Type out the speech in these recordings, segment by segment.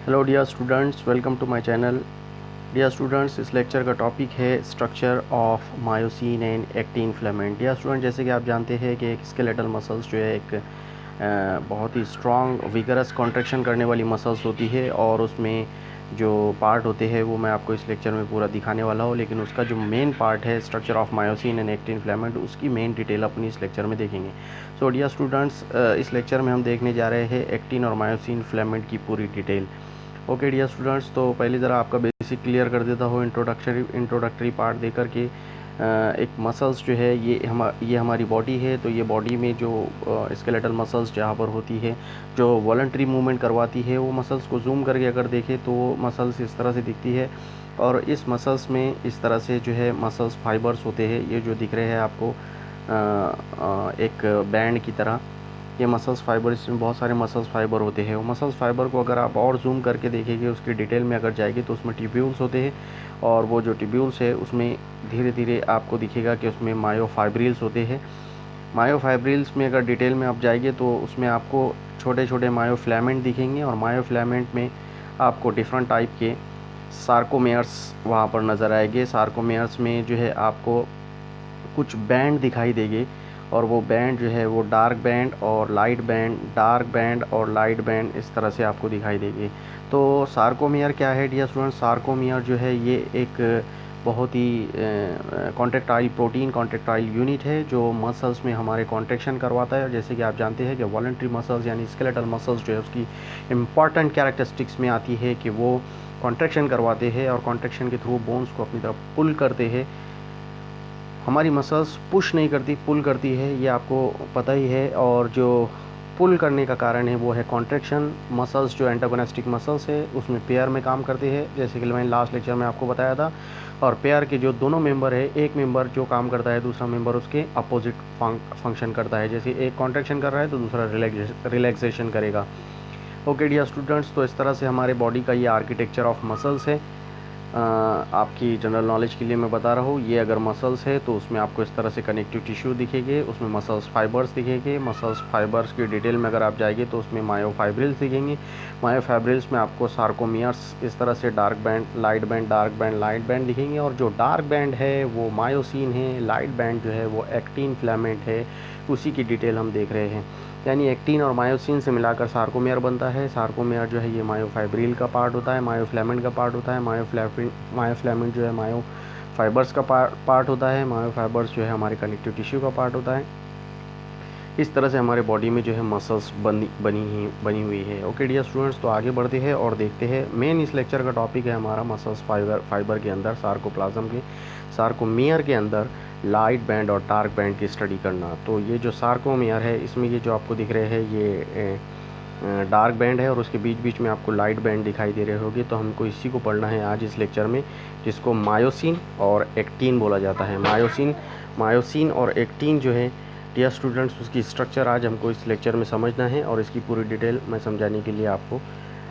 Hello dear students, welcome to my channel. Dear students, इस lecture का topic है structure of myosin and actin filament. Dear student, जैसे कि आप जानते हैं कि एक स्केलेटल मसल्स जो है एक बहुत ही स्ट्रॉन्ग विगरस कॉन्ट्रैक्शन करने वाली मसल्स होती है, और उसमें जो पार्ट होते हैं वो मैं आपको इस लेक्चर में पूरा दिखाने वाला हूँ। लेकिन उसका जो मेन पार्ट है structure of myosin and actin filament, उसकी मेन डिटेल अपनी इस लेक्चर में देखेंगे। सो डियर स्टूडेंट्स, इस लेक्चर में हम देखने जा रहे हैं एक्टिन और मायोसिन फिलामेंट की पूरी डिटेल। ओके डियर स्टूडेंट्स, तो पहले ज़रा आपका बेसिक क्लियर कर देता हूँ इंट्रोडक्टरी पार्ट दे करके। एक मसल्स जो है ये हमारी बॉडी है, तो ये बॉडी में जो स्केलेटल मसल्स जहाँ पर होती है जो वॉलंटरी मूवमेंट करवाती है, वो मसल्स को जूम करके अगर देखें तो वो मसल्स इस तरह से दिखती है। और इस मसल्स में इस तरह से जो है मसल्स फाइबर्स होते हैं, ये जो दिख रहे हैं आपको एक बैंड की तरह, ये मसल्स फाइबर, इसमें बहुत सारे मसल्स फाइबर होते हैं। वो मसल्स फाइबर को अगर आप और जूम करके देखेंगे, उसकी डिटेल में अगर जाएगी तो उसमें ट्यूब्यूल्स होते हैं, और वो जो ट्यूब्यूल्स है उसमें धीरे धीरे आपको दिखेगा कि उसमें मायोफाइब्रिल्स होते हैं। मायोफाइब्रिल्स में अगर डिटेल में आप जाएंगे तो उसमें आपको छोटे छोटे मायोफ्लेमेंट दिखेंगे, और मायोफ्लेमेंट में आपको डिफरेंट टाइप के सार्कोमेयर्स वहाँ पर नज़र आएंगे। सार्कोमेयर्स में जो है आपको कुछ बैंड दिखाई देंगे, और वो बैंड जो है वो डार्क बैंड और लाइट बैंड, डार्क बैंड और लाइट बैंड, इस तरह से आपको दिखाई देंगे। तो सार्कोमियर क्या है डियर स्टूडेंट? सार्कोमियर जो है ये एक बहुत ही कॉन्ट्रैक्टाइल यूनिट है जो मसल्स में हमारे कॉन्ट्रैक्शन करवाता है। जैसे कि आप जानते हैं कि वॉलंटरी मसल्स यानी स्केलेटल मसल्स जो है उसकी इम्पॉर्टेंट कैरेक्टरिस्टिक्स में आती है कि वो कॉन्ट्रैक्शन करवाते हैं, और कॉन्ट्रैक्शन के थ्रू बोन्स को अपनी तरफ पुल करते हैं। हमारी मसल्स पुश नहीं करती, पुल करती है, ये आपको पता ही है। और जो पुल करने का कारण है वो है कॉन्ट्रैक्शन। मसल्स जो एंटागोनिस्टिक मसल्स है उसमें पेयर में काम करते हैं, जैसे कि मैंने लास्ट लेक्चर में आपको बताया था। और पेयर के जो दोनों मेंबर है, एक मेंबर जो काम करता है, दूसरा मेंबर उसके अपोजिट फंक्शन करता है। जैसे एक कॉन्ट्रैक्शन कर रहा है तो दूसरा रिलैक्सेशन करेगा। ओके डियर स्टूडेंट्स, तो इस तरह से हमारे बॉडी का ये आर्किटेक्चर ऑफ मसल्स है। आपकी जनरल नॉलेज के लिए मैं बता रहा हूँ। ये अगर मसल्स है तो उसमें आपको इस तरह से कनेक्टिव टिश्यू दिखेंगे, उसमें मसल्स फाइबर्स दिखेंगे। मसल्स फाइबर्स की डिटेल में अगर आप जाएंगे तो उसमें मायोफाइब्रिल्स दिखेंगे। मायोफाइब्रिल्स में आपको सार्कोमियर्स इस तरह से dark band, light band, dark band, light band दिखेंगे। और जो डार्क बैंड है वो मायोसिन है, लाइट बैंड जो है वो एक्टिन फिलामेंट है, उसी की डिटेल हम देख रहे हैं। यानी एक्टिन और मायोसिन से मिलाकर सार्कोमेयर बनता है। सार्कोमेयर जो है ये मायोफाइब्रिल का पार्ट होता है, मायोफ्लेमेंट का पार्ट होता है। मायोफ्लेमेंट जो है मायो फाइबर्स का पार्ट होता है। मायोफाइबर्स जो है हमारे कनेक्टिव टिश्यू का पार्ट होता है। इस तरह से हमारे बॉडी में जो है मसल्स बनी हुई है। ओके डियर स्टूडेंट्स, तो आगे बढ़ते हैं और देखते हैं। मेन इस लेक्चर का टॉपिक है हमारा मसल्स फाइबर के अंदर, सार्कोप्लाज्म के, सार्कोमियर के अंदर लाइट बैंड और डार्क बैंड की स्टडी करना। तो ये जो सार्कोमियर है, इसमें ये जो आपको दिख रहे हैं ये डार्क बैंड है, और उसके बीच बीच में आपको लाइट बैंड दिखाई दे रहे होंगे। तो हमको इसी को पढ़ना है आज इस लेक्चर में, जिसको मायोसिन और एक्टिन बोला जाता है। मायोसिन और एक्टिन जो है डियर स्टूडेंट्स, उसकी स्ट्रक्चर आज हमको इस लेक्चर में समझना है, और इसकी पूरी डिटेल मैं समझाने के लिए आपको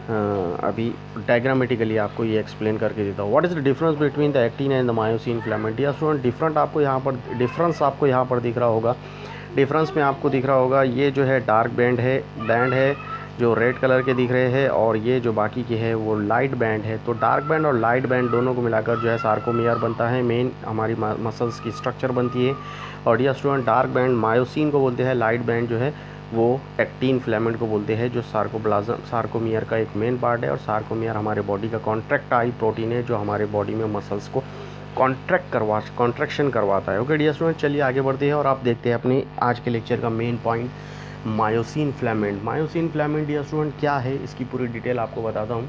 अभी डायग्रामेटिकली आपको ये एक्सप्लेन करके देता हूँ। What is the difference between the actin and the myosin filament? Dear student, difference आपको यहाँ पर दिख रहा होगा। डिफरेंस में आपको दिख रहा होगा ये जो है डार्क बैंड है जो रेड कलर के दिख रहे हैं, और ये जो बाकी के है वो लाइट बैंड है। तो डार्क बैंड और लाइट बैंड दोनों को मिलाकर जो है सार्कोमियर बनता है, मेन हमारी मसल्स की स्ट्रक्चर बनती है। और dear student, dark band myosin को बोलते हैं, लाइट बैंड जो है वो एक्टिन फिलामेंट को बोलते हैं, जो सार्कोमियर का एक मेन पार्ट है। और सार्कोमियर हमारे बॉडी का कॉन्ट्रैक्टाइल प्रोटीन है जो हमारे बॉडी में मसल्स को कॉन्ट्रैक्शन करवाता है। ओके डियर स्टूडेंट, चलिए आगे बढ़ते हैं और आप देखते हैं अपने आज के लेक्चर का main point, myosin filament. Myosin filament dear student क्या है, इसकी पूरी डिटेल आपको बताता हूँ।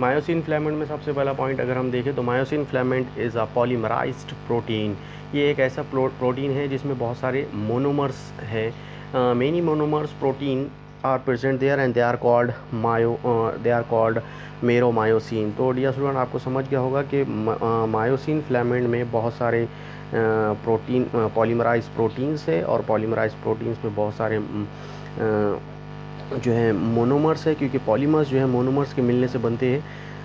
मायोसिन फिलामेंट में सबसे पहला पॉइंट अगर हम देखें तो myosin filament is a polymerised protein. ये एक ऐसा प्रोटीन है जिसमें बहुत सारे मोनोमर्स हैं। Many monomers protein are present there and they are called meromyosin. तो डियर स्टूडेंट, आपको समझ गया होगा कि मायोसिन फिलामेंट में बहुत सारे प्रोटीन पॉलीमराइज प्रोटीन्स है, और पॉलीमराइज प्रोटीन्स में बहुत सारे जो है मोनोमर्स है, क्योंकि पॉलीमर्स जो है मोनोमर्स के मिलने से बनते हैं।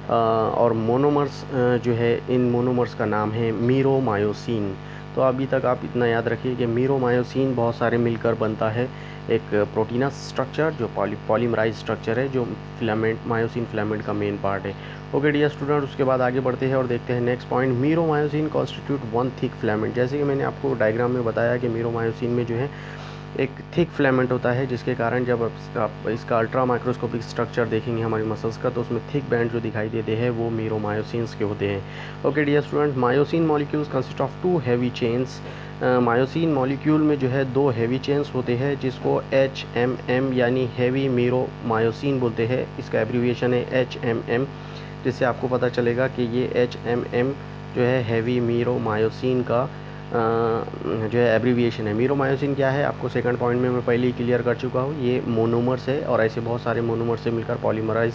और मोनोमर्स जो है, इन मोनोमर्स का नाम है मीरोमायोसिन। तो अभी तक आप इतना याद रखिए कि मीरोमायोसिन बहुत सारे मिलकर बनता है एक प्रोटीनस स्ट्रक्चर जो पॉलीमराइज स्ट्रक्चर है, जो फिलामेंट मायोसिन फिलामेंट का मेन पार्ट है। ओके डियर स्टूडेंट, उसके बाद आगे बढ़ते हैं और देखते हैं next point, meromyosin constitute one thick filament. जैसे कि मैंने आपको डायग्राम में बताया कि मीरोमायोसिन में जो है एक थिक फिलामेंट होता है, जिसके कारण जब आप इसका अल्ट्रा माइक्रोस्कोपिक स्ट्रक्चर देखेंगे हमारी मसल्स का, तो उसमें थिक बैंड जो दिखाई देते हैं वो मीरोमायोसिन्स के होते हैं। Okay dear student, myosin molecules consist of two heavy chains. Myosin molecule में जो है दो हैवी चेन्स होते हैं, जिसको HMM यानी हैवी मीरोमायोसिन बोलते हैं। इसका एब्रीविएशन है HMM, जिससे आपको पता चलेगा कि ये HMM जो है हैवी मीरोमायोसिन का जो है एब्रीविएशन है। मीरोमायोसिन क्या है, आपको सेकंड पॉइंट में मैं पहले ही क्लियर कर चुका हूँ। ये मोनोमर्स है और ऐसे बहुत सारे मोनोमर्स से मिलकर पॉलीमराइज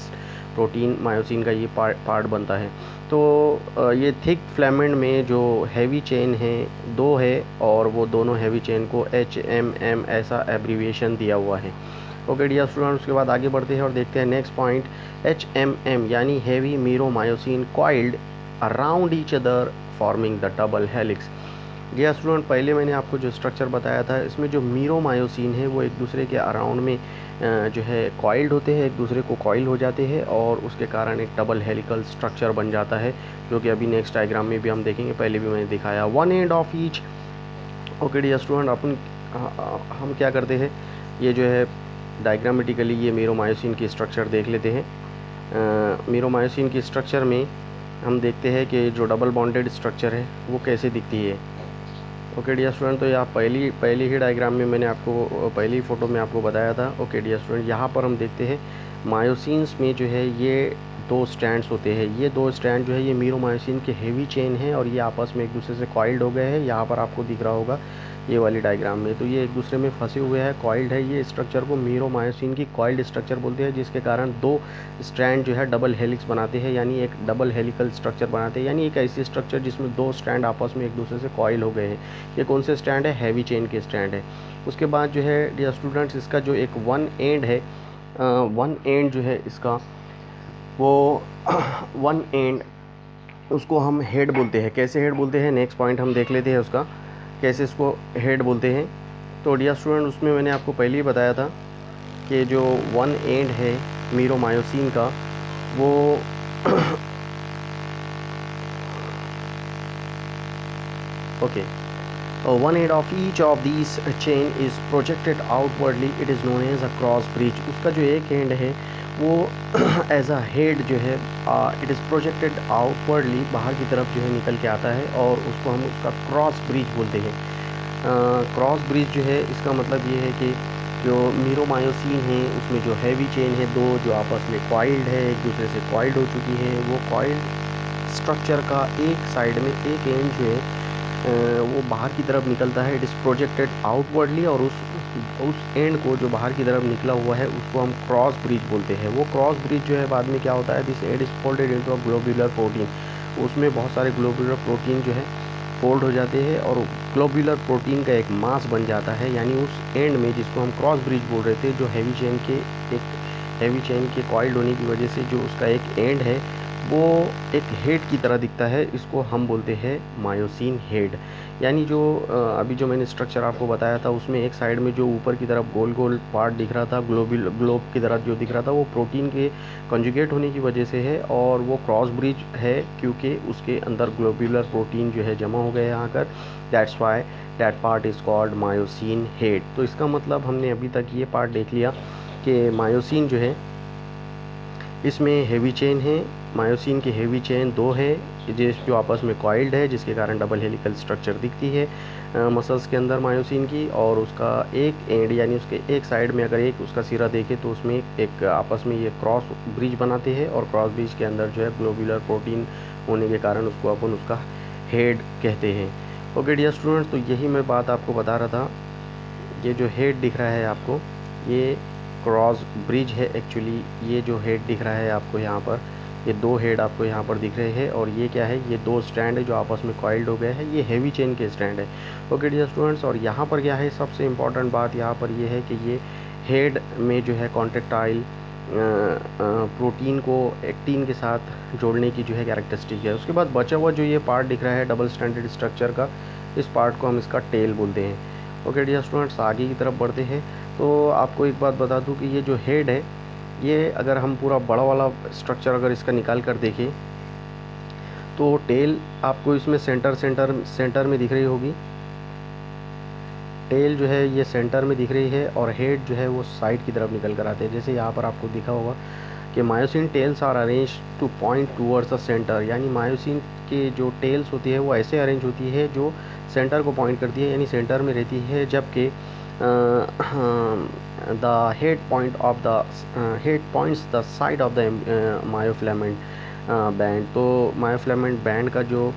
प्रोटीन मायोसिन का ये पार्ट बनता है। तो ये थिक फिलामेंट में जो हैवी चेन है दो है, और वो दोनों हैवी चेन को HMM ऐसा एब्रीविएशन दिया हुआ है। ओके डियर स्टूडेंट, उसके बाद आगे बढ़ते हैं और देखते हैं नेक्स्ट पॉइंट, HMM यानी heavy meromyosin coiled around each other forming the double helix. Dear student, पहले मैंने आपको जो स्ट्रक्चर बताया था, इसमें जो मीरोमायोसिन है वो एक दूसरे के अराउंड में जो है कॉइल्ड होते हैं, एक दूसरे को कॉइल हो जाते हैं, और उसके कारण एक डबल हेलिकल स्ट्रक्चर बन जाता है, जो कि अभी नेक्स्ट डायग्राम में भी हम देखेंगे। पहले भी मैंने दिखाया one end of each. Okay dear student, हम क्या करते हैं, ये जो है डायग्रामेटिकली ये मीरोमायोसिन की स्ट्रक्चर देख लेते हैं। मीरोमायोसिन की स्ट्रक्चर में हम देखते हैं कि जो डबल बॉन्डेड स्ट्रक्चर है वो कैसे दिखती है। ओके डियर स्टूडेंट, तो यहाँ पहली ही डायग्राम में मैंने आपको पहली फ़ोटो में आपको बताया था। ओके डियर स्टूडेंट, यहाँ पर हम देखते हैं मायोसिन्स में जो है ये दो स्ट्रैंड्स होते हैं। ये दो स्ट्रैंड जो है ये मीरोमायोसिन के हेवी चेन है, और ये आपस में एक दूसरे से कॉइल्ड हो गए हैं। यहाँ पर आपको दिख रहा होगा ये वाली डायग्राम में, तो ये एक दूसरे में फंसे हुए हैं, कॉइल्ड है। ये स्ट्रक्चर को मीरोमायोसिन की कॉइल्ड स्ट्रक्चर बोलते हैं, जिसके कारण दो स्ट्रैंड जो है डबल हेलिक्स बनाते हैं, यानी एक डबल हेलिकल स्ट्रक्चर बनाते हैं, यानी एक ऐसी स्ट्रक्चर जिसमें दो स्ट्रैंड आपस में एक दूसरे से कॉइल हो गए हैं। ये कौन से स्ट्रैंड है, हैवी चेन के स्ट्रैंड है। उसके बाद जो है डियर स्टूडेंट्स, इसका जो एक वन एंड है, वन एंड जो है इसका वो वन एंड, उसको हम हेड बोलते हैं। कैसे हेड बोलते हैं, नेक्स्ट पॉइंट हम देख लेते हैं उसका, कैसे इसको हेड बोलते हैं। तो डियर स्टूडेंट, उसमें मैंने आपको पहले ही बताया था कि जो वन एंड है मीरोमायोसिन का वो okay, one end of each of these chain is projected outwardly, it is known as a cross bridge। उसका जो एक एंड है वो एज अ हेड जो है इट इज़ प्रोजेक्टेड आउटवर्डली, बाहर की तरफ जो है निकल के आता है, और उसको हम उसका क्रॉस ब्रिज बोलते हैं। क्रॉस ब्रिज जो है इसका मतलब ये है कि जो मीरोमायोसिन है उसमें जो हैवी चेन है दो, जो आपस में कॉइल्ड है, एक दूसरे से कॉइल्ड हो चुकी है, वो कॉइल्ड स्ट्रक्चर का एक साइड में एक एंड जो है वो बाहर की तरफ निकलता है, इट इज़ प्रोजेक्टेड आउटवर्डली, और उस एंड को जो बाहर की तरफ निकला हुआ है उसको हम क्रॉस ब्रिज बोलते हैं। वो क्रॉस ब्रिज जो है बाद में क्या होता है, this and is folded into a globular protein. उसमें बहुत सारे ग्लोब्यूलर प्रोटीन जो है फोल्ड हो जाते हैं, और ग्लोब्यूलर प्रोटीन का एक मास बन जाता है, यानी उस एंड में जिसको हम क्रॉस ब्रिज बोल रहे थे, जो हैवी चेन के कॉइल्ड होने की वजह से जो उसका एक एंड है वो एक हेड की तरह दिखता है, इसको हम बोलते हैं मायोसिन हेड। यानी जो अभी जो मैंने स्ट्रक्चर आपको बताया था उसमें एक साइड में जो ऊपर की तरफ गोल गोल पार्ट दिख रहा था, ग्लोब की तरह जो दिख रहा था, वो प्रोटीन के कंजुगेट होने की वजह से है, और वो क्रॉस ब्रिज है क्योंकि उसके अंदर ग्लोब्यूलर प्रोटीन जो है जमा हो गए यहाँ कर, that's why that part is called myosin head. तो इसका मतलब हमने अभी तक ये पार्ट देख लिया कि मायोसिन जो है इसमें हैवी चेन है, मायोसिन की हैवी चेन दो है जो आपस में कॉइल्ड है, जिसके कारण डबल हेलिकल स्ट्रक्चर दिखती है मसल्स के अंदर मायोसिन की, और उसका एक एंड यानी उसके एक साइड में अगर एक उसका सिरा देखे तो उसमें एक आपस में ये क्रॉस ब्रिज बनाते हैं, और क्रॉस ब्रिज के अंदर जो है ग्लोब्यूलर प्रोटीन होने के कारण उसको अपन उसका हेड कहते हैं। ओके डियर स्टूडेंट्स, तो यही मैं बात आपको बता रहा था। ये जो हेड दिख रहा है आपको, ये क्रॉस ब्रिज है एक्चुअली। ये जो हेड दिख रहा है आपको यहाँ पर, ये दो हेड आपको यहाँ पर दिख रहे हैं, और ये क्या है, ये दो स्ट्रैंड है जो आपस में कॉइल्ड हो गए हैं, ये हैवी चेन के स्ट्रैंड है। ओके डियर स्टूडेंट्स, और यहाँ पर क्या है, सबसे इम्पॉर्टेंट बात यहाँ पर ये है कि ये हेड में जो है कॉन्ट्रैक्टाइल प्रोटीन को एक्टिन के साथ जोड़ने की जो है कैरेक्टरिस्टिक है। उसके बाद बचा हुआ जो ये पार्ट दिख रहा है डबल स्टैंडर्ड स्ट्रक्चर का, इस पार्ट को हम इसका टेल बोलते हैं। ओके डियर स्टूडेंट्स, आगे की तरफ बढ़ते हैं। तो आपको एक बात बता दूं कि ये जो हेड है, ये अगर हम पूरा बड़ा वाला स्ट्रक्चर अगर इसका निकाल कर देखें तो टेल आपको इसमें सेंटर में दिख रही होगी। टेल जो है ये सेंटर में दिख रही है और हेड जो है वो साइड की तरफ निकल कर आते हैं। जैसे यहाँ पर आपको दिखा होगा कि myosin tails are arrange to point towards the centre, यानी मायोसिन के जो टेल्स होती है वो ऐसे अरेंज होती है जो सेंटर को पॉइंट करती है, यानी सेंटर में रहती है, जबकि the head points the side of the myofilament band. तो मायोफिलामेंट बैंड का जो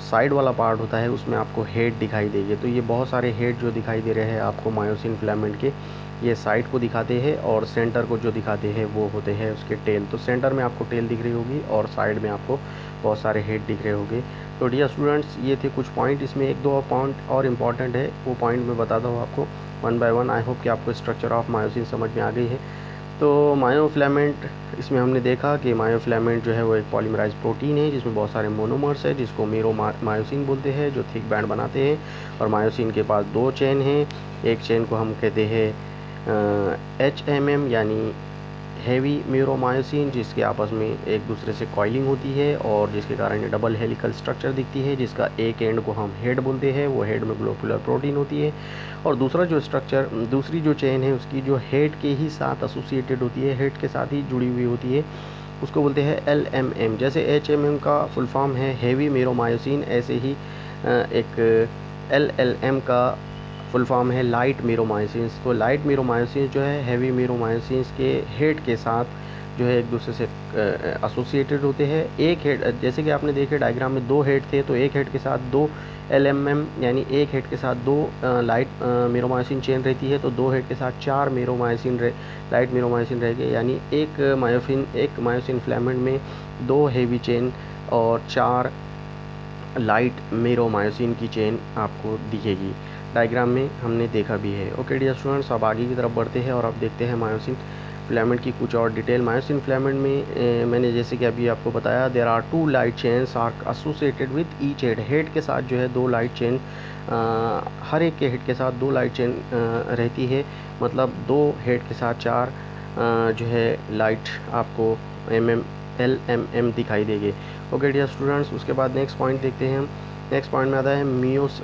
साइड वाला पार्ट होता है उसमें आपको हेड दिखाई देगी। तो ये बहुत सारे हेड जो दिखाई दे रहे हैं आपको मायोसिन फिलामेंट के, ये साइड को दिखाते हैं और सेंटर को जो दिखाते हैं वो होते हैं उसके टेल। तो सेंटर में आपको टेल दिख रही होगी और साइड में आपको बहुत सारे हेड दिख रहे होंगे। तो डियर स्टूडेंट्स, ये थे कुछ पॉइंट, इसमें एक दो पॉइंट और इम्पॉर्टेंट है, वो पॉइंट मैं बताता हूँ आपको one by one. I hope कि आपको स्ट्रक्चर ऑफ मायोसिन समझ में आ गई है। तो मायोफिलामेंट, इसमें हमने देखा कि मायोफिलामेंट जो है वो एक पॉलीमराइज प्रोटीन है जिसमें बहुत सारे मोनोमर्स है जिसको मायोसिन बोलते हैं, जो थिक बैंड बनाते हैं। और मायोसिन के पास दो चेन हैं, एक चेन को हम कहते हैं HMM यानी हैवी म्यूरोमायोसिन, जिसके आपस में एक दूसरे से कॉइलिंग होती है और जिसके कारण ये डबल हेलिकल स्ट्रक्चर दिखती है, जिसका एक एंड को हम हेड बोलते हैं, वो हेड में ग्लोबुलर प्रोटीन होती है। और दूसरा जो स्ट्रक्चर, दूसरी जो चेन है उसकी जो हेड के ही साथ एसोसिएटेड होती है, हेड के साथ ही जुड़ी हुई होती है, उसको बोलते हैं LMM। जैसे HMM का फुल फॉर्म है हैवी म्यूरोमायोसिन, ऐसे ही एक LLM का फुल फॉर्म है लाइट म्यूरोमायोसिन्स। तो लाइट म्यूरोमायोसिन्स जो है हैवी म्यूरोमायोसिन्स के हेड के साथ जो है एक दूसरे से एसोसिएटेड होते हैं। एक हेड, जैसे कि आपने देखे डायग्राम में दो हेड थे, तो एक हेड के साथ दो LMM यानी एक हेड के साथ दो लाइट म्यूरोमायोसिन चेन रहती है, तो दो हेड के साथ चार लाइट म्यूरोमायोसिन रह गए, यानी एक मायोसिन फिलामेंट में दो हेवी चेन और चार लाइट म्यूरोमायोसिन की चेन आपको दिखेगी। डायग्राम में हमने देखा भी है। ओके डियर स्टूडेंट्स, अब आगे की तरफ बढ़ते हैं और अब देखते हैं मायोसिन फिलामेंट की कुछ और डिटेल। मायोसिन फिलामेंट में मैंने जैसे कि अभी आपको बताया, there are 2 light chains are associated with each head. Head के साथ जो है दो लाइट चेन, हर एक के हेड के साथ दो लाइट चेन रहती है, मतलब दो हेड के साथ चार जो है लाइट आपको LMM दिखाई देगी। ओके डियर स्टूडेंट्स, उसके बाद नेक्स्ट पॉइंट देखते हैं हम। नेक्स्ट पॉइंट में आता है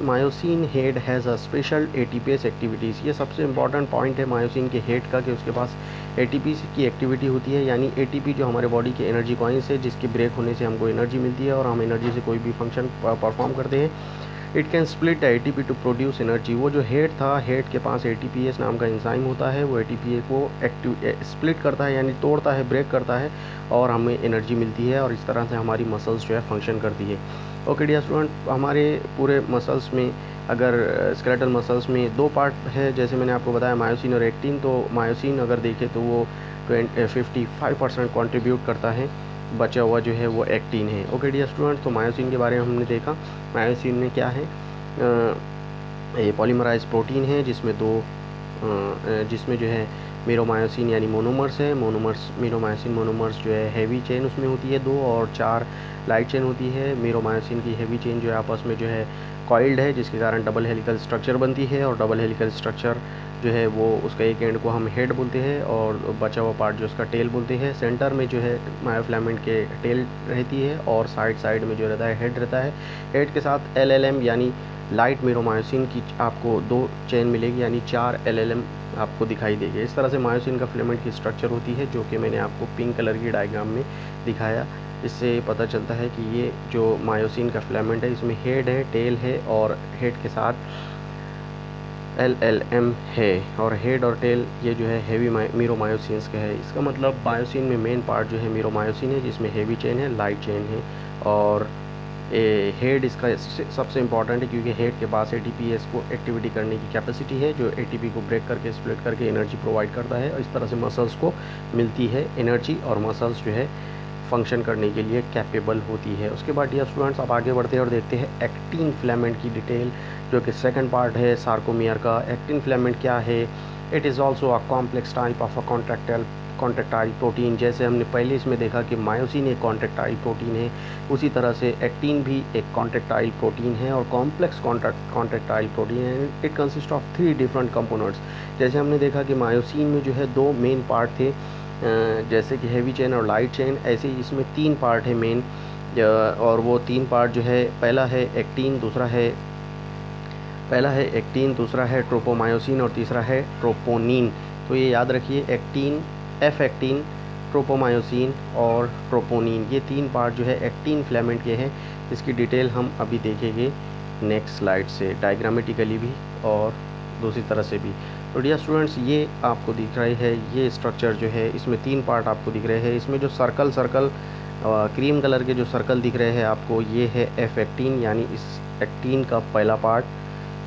myosin head has a special ATPase activities. ये सबसे इंपॉर्टेंट पॉइंट है मायोसिन के हेड का कि उसके पास ATP की एक्टिविटी होती है, यानी ATP जो हमारे बॉडी के एनर्जी कॉइन्स है, जिसके ब्रेक होने से हमको एनर्जी मिलती है और हम एनर्जी से कोई भी फंक्शन परफॉर्म करते हैं। It can split ATP to produce energy. वो जो हेड था, हेड के पास ATPase नाम का एंजाइम होता है, वो ATPase को स्प्लिट करता है, यानी तोड़ता है, ब्रेक करता है और हमें एनर्जी मिलती है और इस तरह से हमारी मसल्स जो है फंक्शन करती है। ओके डियर स्टूडेंट, हमारे पूरे मसल्स में अगर स्केलेटल मसल्स में दो पार्ट है, जैसे मैंने आपको बताया मायोसिन और एक्टिन। तो मायोसिन अगर देखें तो वो 55% कंट्रीब्यूट करता है, बचा हुआ जो है वो एक्टिन है। ओके डियर स्टूडेंट, तो मायोसिन के बारे में हमने देखा। मायोसिन में क्या है, ये पॉलीमराइज प्रोटीन है जिसमें जिसमें जो है म्यूरोमायोसिन यानी मोनोमर्स है। म्यूरोमायोसिन मोनोमर्स जो है हैवी चेन उसमें होती है दो, और चार लाइट चेन होती है। म्यूरोमायोसिन की हैवी चेन जो है आपस में जो है कॉइल्ड है, जिसके कारण डबल हेलिकल स्ट्रक्चर बनती है, और डबल हेलिकल स्ट्रक्चर जो है वो उसका एक एंड को हम हेड बोलते हैं और बचा हुआ पार्ट जो उसका टेल बोलते हैं। सेंटर में जो है मायोफिलामेंट के टेल रहती है और साइड में जो रहता है हेड रहता है। हेड के साथ LLM यानी लाइट म्यूरोमायोसिन की आपको दो चेन मिलेगी, यानी 4 LLM आपको दिखाई देगी। इस तरह से मायोसिन का फिलामेंट की स्ट्रक्चर होती है, जो कि मैंने आपको पिंक कलर की डायग्राम में दिखाया। इससे पता चलता है कि ये जो मायोसिन का फिलामेंट है इसमें हेड है, टेल है और हेड के साथ LLM है, और हेड और टेल ये जो है हैवी म्यूरोमायोसिन्स का है। इसका मतलब मायोसिन में मेन पार्ट जो है म्यूरोमायोसिन है, जिसमें हैवी चेन है, लाइट चेन है, और हेड इसका सबसे इंपॉर्टेंट है क्योंकि हेड के पास ATPase को एक्टिविटी करने की कैपेसिटी है, जो ATP को ब्रेक करके स्प्लिट करके एनर्जी प्रोवाइड करता है, और इस तरह से मसल्स को मिलती है एनर्जी और मसल्स जो है फंक्शन करने के लिए कैपेबल होती है। उसके बाद डियर स्टूडेंट्स, अब आगे बढ़ते हैं और देखते हैं एक्टिन फिलामेंट की डिटेल, जो कि सेकंड पार्ट है सार्कोमियर का। एक्टिन फिलामेंट क्या है, it is also a complex type of a contractile protein. जैसे हमने पहले इसमें देखा कि मायोसिन एक कॉन्ट्रैक्टाइल प्रोटीन है, उसी तरह से एक्टिन भी एक कॉन्ट्रैक्टाइल प्रोटीन है और कॉम्प्लेक्स कॉन्ट्रैक्टाइल प्रोटीन है। It consist of 3 different components. जैसे हमने देखा कि मायोसिन में जो है 2 मेन पार्ट थे, जैसे कि हेवी चेन और लाइट चेन, ऐसे ही इसमें 3 पार्ट है मेन, और वो 3 पार्ट जो है, पहला है एक्टिन, दूसरा है ट्रोपोमायोसिन और तीसरा है ट्रोपोनिन। तो ये याद रखिए, एक्टिन, एफ एक्टिन, ट्रोपोमायोसिन और ट्रोपोनिन, ये 3 पार्ट जो है एक्टिन फिलामेंट के हैं। इसकी डिटेल हम अभी देखेंगे नेक्स्ट स्लाइड से, डायग्रामेटिकली भी और दूसरी तरह से भी। तो डियर स्टूडेंट्स, ये आपको दिख रही है, ये स्ट्रक्चर जो है, इसमें 3 पार्ट आपको दिख रहे हैं। इसमें जो सर्कल क्रीम कलर के जो सर्कल दिख रहे हैं आपको, ये है एफ एक्टिन, यानी इस एक्टिन का पहला पार्ट,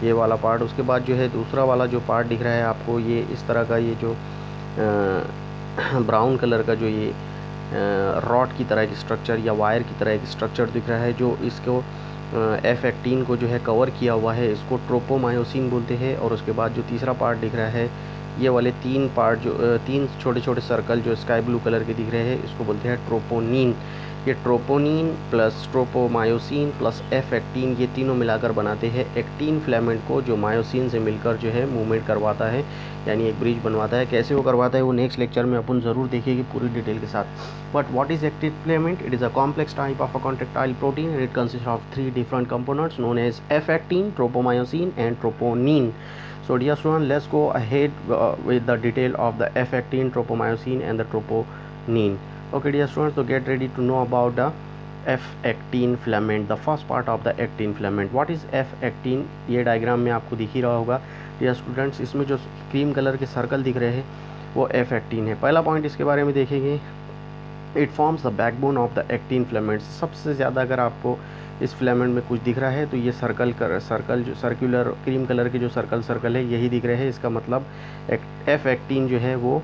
ये वाला पार्ट। उसके बाद जो है दूसरा वाला जो पार्ट दिख रहा है आपको, ये इस तरह का, ये जो ब्राउन कलर का जो ये रॉड की तरह एक स्ट्रक्चर या वायर की तरह एक स्ट्रक्चर दिख रहा है, जो इसको एफ एक्टिन को जो है कवर किया हुआ है, इसको ट्रोपोमायोसिन बोलते हैं। और उसके बाद जो तीसरा पार्ट दिख रहा है, ये वाले 3 पार्ट जो 3 छोटे छोटे सर्कल जो स्काई ब्लू कलर के दिख रहे हैं, इसको बोलते हैं ट्रोपोनिन। ये troponin plus tropomyosin plus F actin, ये तीनों मिलाकर बनाते हैं एक्टिन फिलामेंट को, जो मायोसिन से मिलकर जो है मूवमेंट करवाता है, यानी एक ब्रिज बनवाता है। कैसे वो करवाता है वो नेक्स्ट लेक्चर में अपन ज़रूर देखेंगे पूरी डिटेल के साथ। But what is actin filament? It is a complex type of a contractile protein and it consist of 3 different components known as F actin, tropomyosin and troponin. So dear student, let's go ahead with the detail of the F actin, tropomyosin and the troponin. Okay dear students, so get ready to know about the F actin filament, the first part of the actin filament. What is F actin? ये diagram में आपको दिख ही रहा होगा dear students. इसमें जो cream colour के circle दिख रहे हैं वो F actin है। पहला पॉइंट इसके बारे में देखेंगे, it forms the backbone of the actin filament. सबसे ज़्यादा अगर आपको इस फिलामेंट में कुछ दिख रहा है तो ये सर्कल जो सर्कुलर क्रीम कलर के जो सर्कल है यही दिख रहे हैं। इसका मतलब एफ एक्टिन जो है वो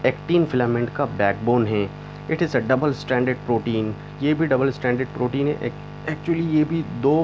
एक्टिन फिलामेंट का बैकबोन है। It is a double standard protein, ये भी डबल स्टैंडर्ड प्रोटीन है। एक्चुअली ये भी 2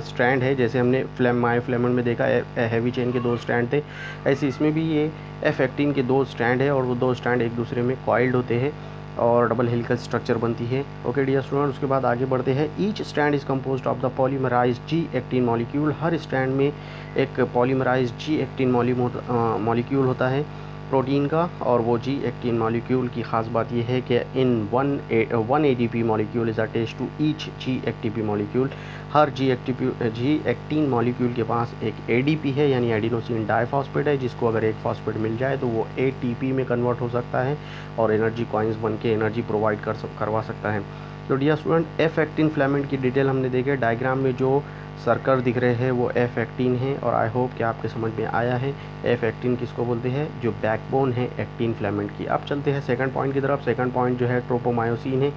स्ट्रैंड है, जैसे हमने मायो फिलामेंट में देखा हैवी चेन के 2 स्ट्रैंड थे, ऐसे इसमें भी ये एफ एक्टिन के 2 स्ट्रैंड है और वो 2 स्ट्रैंड एक दूसरे में कॉइल्ड होते हैं और डबल हेलिकल स्ट्रक्चर बनती है। ओके डियर स्टूडेंट, उसके बाद आगे बढ़ते हैं। Each strand is composed of the polymerised G actin molecule. हर स्ट्रैंड में एक पॉलीमराइज्ड जी एक्टिन मॉलिक्यूल होता है प्रोटीन का, और वो जी एक्टिन मॉलिक्यूल की ख़ास बात यह है कि इन one ADP molecule is attached to each G actin molecule. हर जी एक्टिन मॉलिक्यूल के पास एक एडीपी है, यानी एडिनोसिन डाइफॉस्फेट है, जिसको अगर एक फॉस्फेट मिल जाए तो वो एटीपी में कन्वर्ट हो सकता है और एनर्जी कॉइन्स बन के एनर्जी प्रोवाइड करवा सकता है। तो dear student, F actin filament की डिटेल हमने देखे। डायग्राम में जो सर्कल दिख रहे हैं वो एफ एक्टिन है और आई होप कि आपके समझ में आया है एफ एक्टिन किसको बोलते हैं, जो बैकबोन है एक्टिन फिलामेंट की। अब चलते हैं सेकंड पॉइंट की तरफ। सेकंड पॉइंट जो है ट्रोपोमायोसिन है।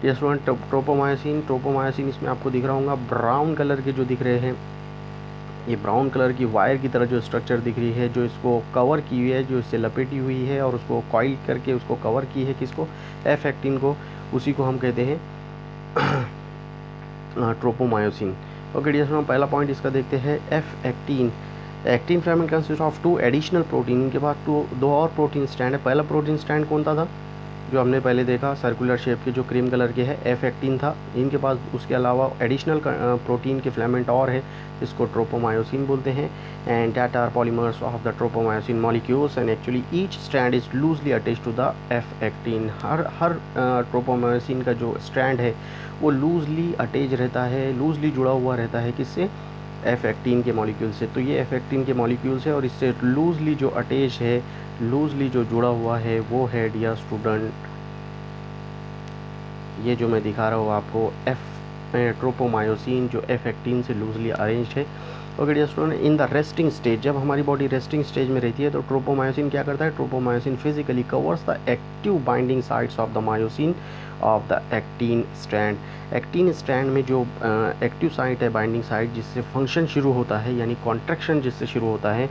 डियर स्टूडेंट, ट्रोपोमायोसिन इसमें आपको दिख रहा होगा ब्राउन कलर के जो दिख रहे हैं, ये ब्राउन कलर की वायर की तरह जो स्ट्रक्चर दिख रही है, जो इसको कवर की हुई है, जो इससे लपेटी हुई है और उसको कॉइल करके उसको कवर की है, किसको, एफ एक्टिन को, उसी को हम कहते हैं ट्रोपोमायोसिन। ओके डियर स्टूडेंट, पहला पॉइंट इसका देखते हैं, F actin. Actin filament consist of 2 additional protein. इनके पास 2 और प्रोटीन स्टैंड है। पहला प्रोटीन स्टैंड कौन था जो हमने पहले देखा, सर्कुलर शेप के जो क्रीम कलर के है, एफ एक्टिन था। इनके पास उसके अलावा एडिशनल प्रोटीन के फिलामेंट और है, इसको ट्रोपोमायोसिन बोलते हैं। And that are polymers of the tropomyosin molecules and actually each strand is loosely attached to the F actin. हर ट्रोपोमायोसिन का जो स्ट्रैंड है वो लूजली अटैच रहता है, लूजली जुड़ा हुआ रहता है, किससे, एफ एक्टिन के मॉलिक्यूल से। तो ये एफ एक्टिन के मॉलिक्यूल्स है और इससे लूजली जो अटैच है, लूजली जो जुड़ा हुआ है वो है डियर स्टूडेंट, ये जो मैं दिखा रहा हूँ आपको, ट्रोपोमायोसिन जो एफ एक्टिन से लूजली अरेंज्ड है। Okay dear student, in the resting stage, जब हमारी बॉडी रेस्टिंग स्टेज में रहती है तो ट्रोपोमायोसिन क्या करता है, tropomyosin physically covers the active binding sites of the myosin of the actin strand. Actin strand में जो एक्टिव साइट है, बाइंडिंग साइट, जिससे फंक्शन शुरू होता है, यानी कॉन्ट्रैक्शन जिससे शुरू होता है,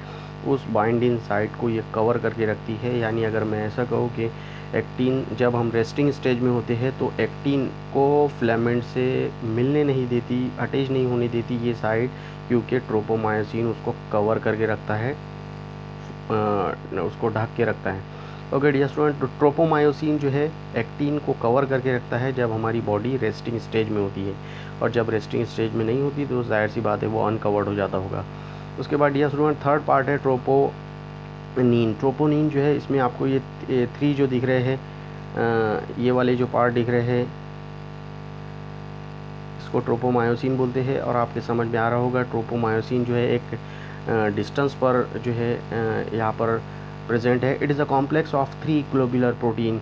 उस बाइंडिंग साइट को ये कवर करके रखती है। यानी अगर मैं ऐसा कहूँ कि एक्टिन, जब हम रेस्टिंग स्टेज में होते हैं तो एक्टिन को फिलामेंट से मिलने नहीं देती, अटैच नहीं होने देती ये साइड, क्योंकि ट्रोपोमायोसिन उसको कवर करके रखता है उसको ढक के रखता है। ओके डियर स्टूडेंट, तो ट्रोपोमायोसिन जो है एक्टिन को कवर करके रखता है जब हमारी बॉडी रेस्टिंग स्टेज में होती है, और जब रेस्टिंग स्टेज में नहीं होती तो जाहिर सी बात है वो अनकवर्ड हो जाता होगा। उसके बाद डियर स्टूडेंट थर्ड पार्ट है ट्रोपोनीन। ट्रोपोनीन जो है इसमें आपको ये 3 जो दिख रहे हैं, ये वाले जो पार्ट दिख रहे हैं इसको ट्रोपोमायोसिन बोलते हैं। और आपके समझ में आ रहा होगा ट्रोपोमायोसिन जो है एक डिस्टेंस पर जो है यहाँ पर प्रेजेंट है। It is a complex of 3 globular protein.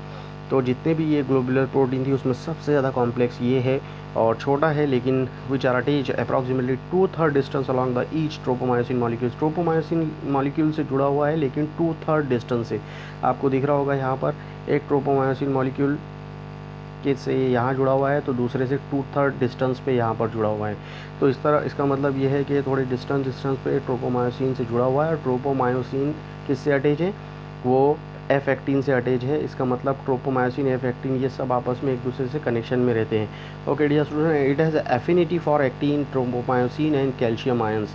तो जितने भी ये ग्लोबुलर प्रोटीन थी उसमें सबसे ज़्यादा कॉम्प्लेक्स ये है, और छोटा है लेकिन which are attach approximately 2/3 distance along the each tropomyosin molecules. Tropomyosin molecule से जुड़ा हुआ है लेकिन 2/3 डिस्टेंस से। आपको दिख रहा होगा यहाँ पर एक ट्रोपोमायोसिन मॉलिक्यूल के से यहाँ जुड़ा हुआ है तो दूसरे से 2/3 डिस्टेंस पे यहाँ पर जुड़ा हुआ है। तो इस तरह इसका मतलब ये है कि थोड़ी डिस्टेंस पे ट्रोपोमायोसिन से जुड़ा हुआ है। और ट्रोपोमायोसिन किससे अटैच है? वो एफ एक्टिन से अटैच है। इसका मतलब ट्रोपोमायोसिन, एफ एक्टिन ये सब आपस में एक दूसरे से कनेक्शन में रहते हैं। Okay dear student, it has affinity for actin, tropomyosin and calcium ions.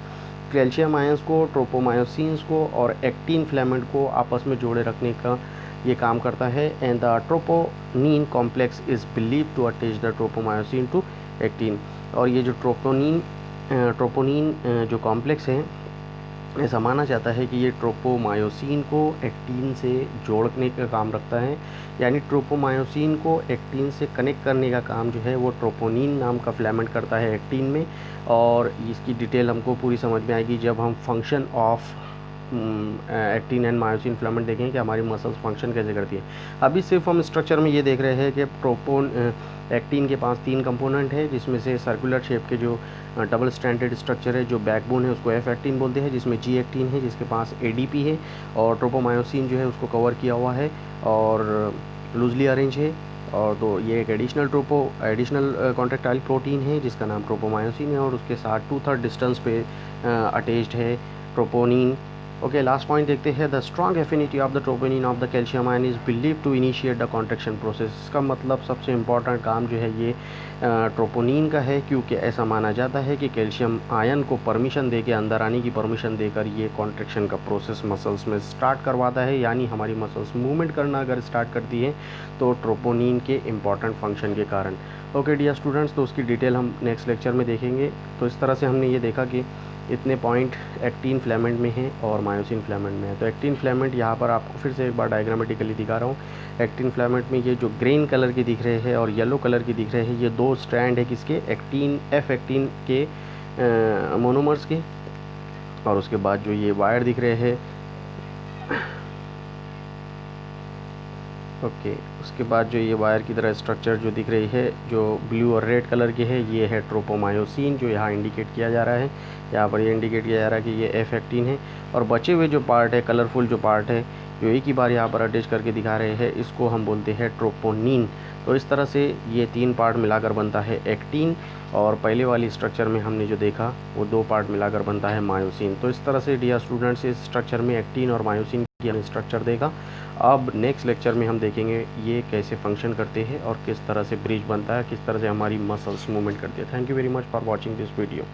Calcium ions को, ट्रोपोमायोसिन्स को और एक्टिन फिलामेंट को आपस में जोड़े रखने का ये काम करता है। And the troponin complex is believe to attach the tropomyosin to actin. और ये जो ट्रोपोनीन जो कॉम्प्लेक्स है, ऐसा माना जाता है कि ये ट्रोपोमायोसिन को एक्टिन से जोड़ने का काम रखता है। यानी ट्रोपोमायोसिन को एक्टिन से कनेक्ट करने का काम जो है वो ट्रोपोनीन नाम का फिलामेंट करता है एक्टिन में। और इसकी डिटेल हमको पूरी समझ में आएगी जब हम function of actin and myosin filament देखें कि हमारी मसल्स फंक्शन कैसे करती है। अभी सिर्फ हम स्ट्रक्चर में ये देख रहे हैं कि एक्टिन के पास 3 कंपोनेंट है, जिसमें से सर्कुलर शेप के जो डबल स्ट्रैंडेड स्ट्रक्चर है जो बैकबोन है उसको एफ एक्टिन बोलते हैं, जिसमें जी एक्टिन है जिसके पास एडीपी है, और ट्रोपोमायोसिन जो है उसको कवर किया हुआ है और लूजली अरेंज है। और तो ये एक एडिशनल कॉन्ट्रैक्टाइल प्रोटीन है जिसका नाम ट्रोपोमायोसिन है, और उसके साथ 2/3 डिस्टेंस पे अटैच्ड है ट्रोपोनीन। ओके, लास्ट पॉइंट देखते हैं। The strong affinity of the troponin of the calcium ion is believe to initiate the contraction process. इसका मतलब सबसे इम्पॉर्टेंट काम जो है ये ट्रोपोनिन का है, क्योंकि ऐसा माना जाता है कि कैल्शियम आयन को परमिशन दे के, अंदर आने की परमिशन देकर ये कॉन्ट्रैक्शन का प्रोसेस मसल्स में स्टार्ट करवाता है। यानी हमारी मसल्स मूवमेंट करना अगर स्टार्ट करती है तो ट्रोपोनिन के इम्पॉर्टेंट फंक्शन के कारण। ओके डियर स्टूडेंट्स, तो उसकी डिटेल हम नेक्स्ट लेक्चर में देखेंगे। तो इस तरह से हमने ये देखा कि इतने पॉइंट एक्टिन फिलामेंट में हैं और मायोसिन फिलामेंट में है। तो एक्टिन फिलामेंट यहाँ पर आपको फिर से एक बार डायग्रामेटिकली दिखा रहा हूँ। एक्टिन फिलामेंट में ये जो ग्रीन कलर के दिख रहे हैं और येलो कलर के दिख रहे हैं, ये 2 स्ट्रैंड है किसके? एक्टिन, एफ एक्टिन के मोनोमर्स के। और उसके बाद जो ये वायर दिख रहे हैं, ओके, उसके बाद जो ये वायर की तरह स्ट्रक्चर जो दिख रही है जो ब्लू और रेड कलर की है, ये है ट्रोपोमायोसिन जो यहाँ इंडिकेट किया जा रहा है। यहाँ पर ये इंडिकेट किया जा रहा है कि ये एफ एक्टिन है। और बचे हुए जो पार्ट है, कलरफुल जो पार्ट है जो एक ही बार यहाँ पर अटैच करके दिखा रहे हैं, इसको हम बोलते हैं ट्रोपोनिन। तो इस तरह से ये 3 पार्ट मिलाकर बनता है एक्टिन, और पहले वाली स्ट्रक्चर में हमने जो देखा वो 2 पार्ट मिलाकर बनता है मायोसिन। तो इस तरह से डियर स्टूडेंट्स इस स्ट्रक्चर में एक्टिन और मायोसिन की हमने स्ट्रक्चर देखा। अब नेक्स्ट लेक्चर में हम देखेंगे ये कैसे फंक्शन करते हैं और किस तरह से ब्रिज बनता है, किस तरह से हमारी मसल्स मूवमेंट करती है। Thank you very much for watching this video.